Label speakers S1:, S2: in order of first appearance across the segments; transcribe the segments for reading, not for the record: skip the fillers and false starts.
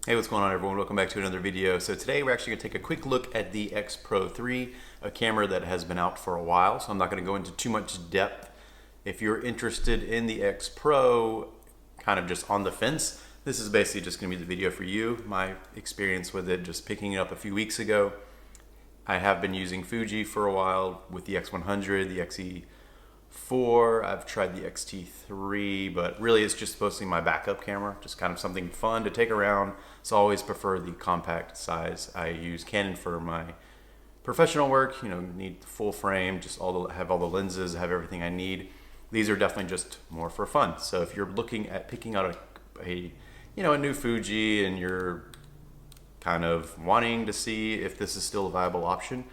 S1: Hey, what's going on everyone? Welcome back to another video. So today we're actually going to take a quick look at the X Pro 3, a camera that has been out for a while, so I'm not going to go into too much depth. If you're interested in the X Pro, kind of just on the fence, this is basically just going to be the video for you. My experience with it, just picking it up a few weeks ago. I have been using Fuji for a while with the X100, the XE4, I've tried the X-T3, but really it's just supposed to be my backup camera, just kind of something fun to take around. So I always prefer the compact size. I use Canon for my professional work, need the full frame, just have all the lenses, have everything I need. These are definitely just more for fun. So if you're looking at picking out a new Fuji and you're kind of wanting to see if this is still a viable option,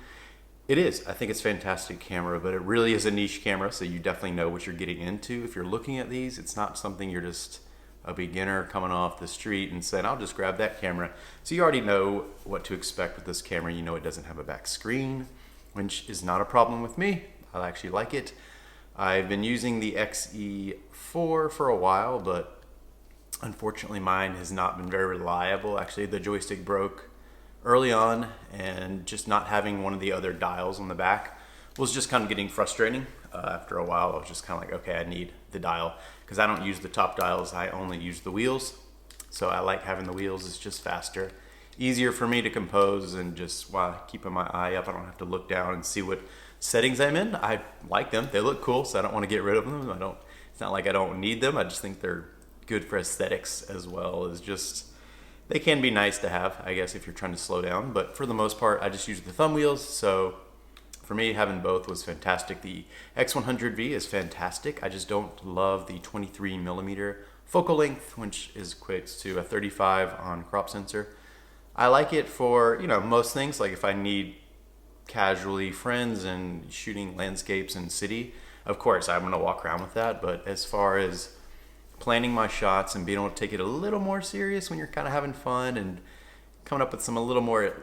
S1: it is. I think it's a fantastic camera, but it really is a niche camera, so you definitely know what you're getting into. If you're looking at these, it's not something you're just a beginner coming off the street and saying, I'll just grab that camera. So you already know what to expect with this camera. You know it doesn't have a back screen, which is not a problem with me. I actually like it. I've been using the XE4 for a while, but unfortunately mine has not been very reliable. Actually, the joystick broke early on, and just not having one of the other dials on the back was just kind of getting frustrating. After a while, I was just kind of like, okay, I need the dial, because I don't use the top dials, I only use the wheels. So I like having the wheels, it's just faster, easier for me to compose, and just while keeping my eye up, I don't have to look down and see what settings I'm in. I like them, they look cool, so I don't want to get rid of them. It's not like I don't need them, I just think they're good for aesthetics as well as just, they can be nice to have, I guess, if you're trying to slow down, but for the most part, I just use the thumb wheels. So for me, having both was fantastic. The X100V is fantastic. I just don't love the 23mm focal length, which equates to a 35 on crop sensor. I like it for, most things, like if I need casually friends and shooting landscapes and city, of course, I'm gonna walk around with that, but as far as planning my shots and being able to take it a little more serious when you're kind of having fun and coming up with some a little more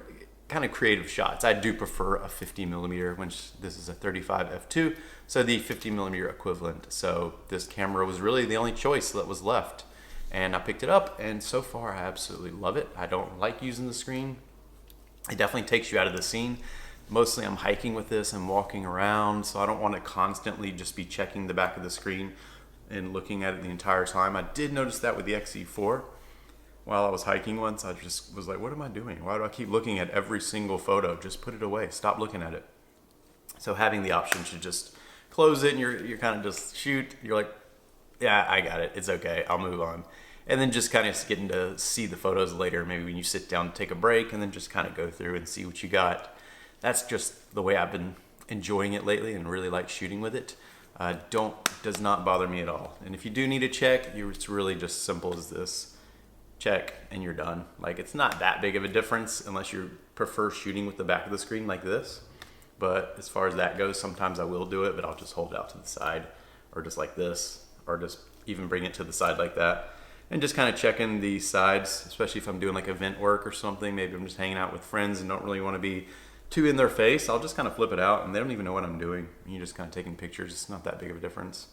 S1: kind of creative shots, I do prefer a 50mm, which this is a 35 f2, so the 50mm equivalent. So this camera was really the only choice that was left, and I picked it up, and so far I absolutely love it. I don't like using the screen. It definitely takes you out of the scene. Mostly I'm hiking with this and walking around, so I don't want to constantly just be checking the back of the screen and looking at it the entire time. I did notice that with the XE4. While I was hiking once, I just was like, what am I doing? Why do I keep looking at every single photo? Just put it away, stop looking at it. So having the option to just close it and you're kind of just shoot, you're like, yeah, I got it, it's okay, I'll move on. And then just kind of getting to see the photos later, maybe when you sit down to take a break, and then just kind of go through and see what you got. That's just the way I've been enjoying it lately and really like shooting with it. Does not bother me at all. And if you do need a check, it's really just simple as this. Check and you're done. Like, it's not that big of a difference unless you prefer shooting with the back of the screen like this. But as far as that goes, sometimes I will do it, but I'll just hold it out to the side, or just like this, or just even bring it to the side like that. And just kind of checking the sides, especially if I'm doing like event work or something. Maybe I'm just hanging out with friends and don't really want to be too in their face. I'll just kind of flip it out and they don't even know what I'm doing. You're just kind of taking pictures. It's not that big of a difference.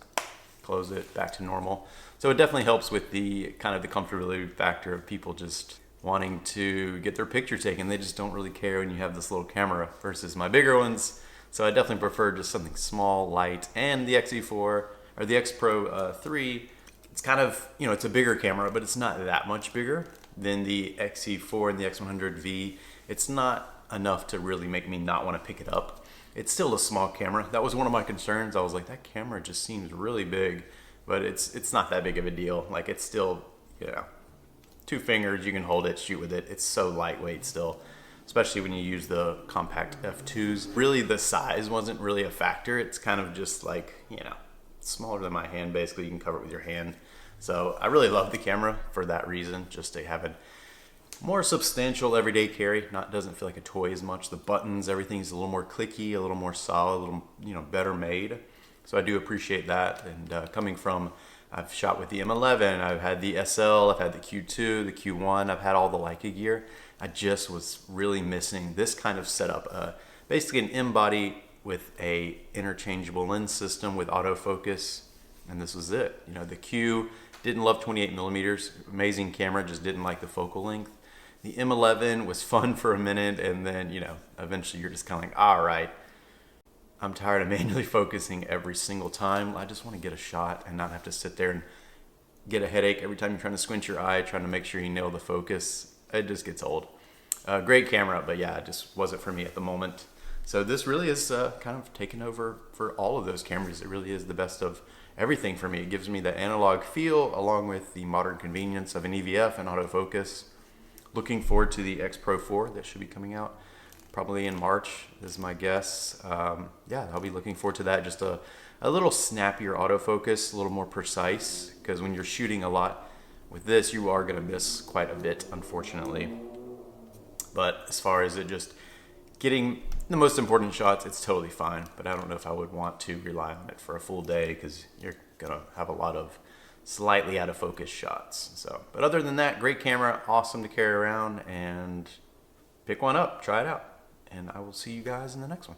S1: Close it, back to normal. So it definitely helps with the kind of the comfortability factor of people just wanting to get their picture taken. They just don't really care when you have this little camera versus my bigger ones. So I definitely prefer just something small, light. And the XE4 or the X Pro 3, it's kind of, it's a bigger camera, but it's not that much bigger than the XE4 and the X100V. It's not enough to really make me not want to pick it up. It's still a small camera. That was one of my concerns. I was like, that camera just seems really big, but it's not that big of a deal. Like, it's still, 2 fingers, you can hold it, shoot with it. It's so lightweight still, especially when you use the compact f2s. Really, the size wasn't really a factor. It's kind of just like, smaller than my hand, basically. You can cover it with your hand. So I really love the camera for that reason, just to have a more substantial everyday carry. Doesn't feel like a toy as much. The buttons, everything's a little more clicky, a little more solid, a little, better made. So I do appreciate that. And coming from, I've shot with the M11, I've had the SL, I've had the Q2, the Q1, I've had all the Leica gear. I just was really missing this kind of setup. Basically an M-body with a interchangeable lens system with autofocus, and this was it. The Q didn't love 28mm, amazing camera, just didn't like the focal length. The M11 was fun for a minute, and then, you know, eventually you're just kind of like, all right, I'm tired of manually focusing every single time. I just want to get a shot and not have to sit there and get a headache every time you're trying to squint your eye, trying to make sure you nail the focus. It just gets old. Great camera, but yeah, it just wasn't for me at the moment. So this really is kind of taken over for all of those cameras. It really is the best of everything for me. It gives me the analog feel along with the modern convenience of an EVF and autofocus. Looking forward to the X Pro 4 that should be coming out probably in March is my guess. Yeah, I'll be looking forward to that. Just a little snappier autofocus, a little more precise, because when you're shooting a lot with this, you are going to miss quite a bit, unfortunately. But as far as it just getting the most important shots, it's totally fine. But I don't know if I would want to rely on it for a full day, because you're going to have a lot of slightly out of focus shots. So, but other than that, great camera, awesome to carry around, and pick one up, try it out. And I will see you guys in the next one.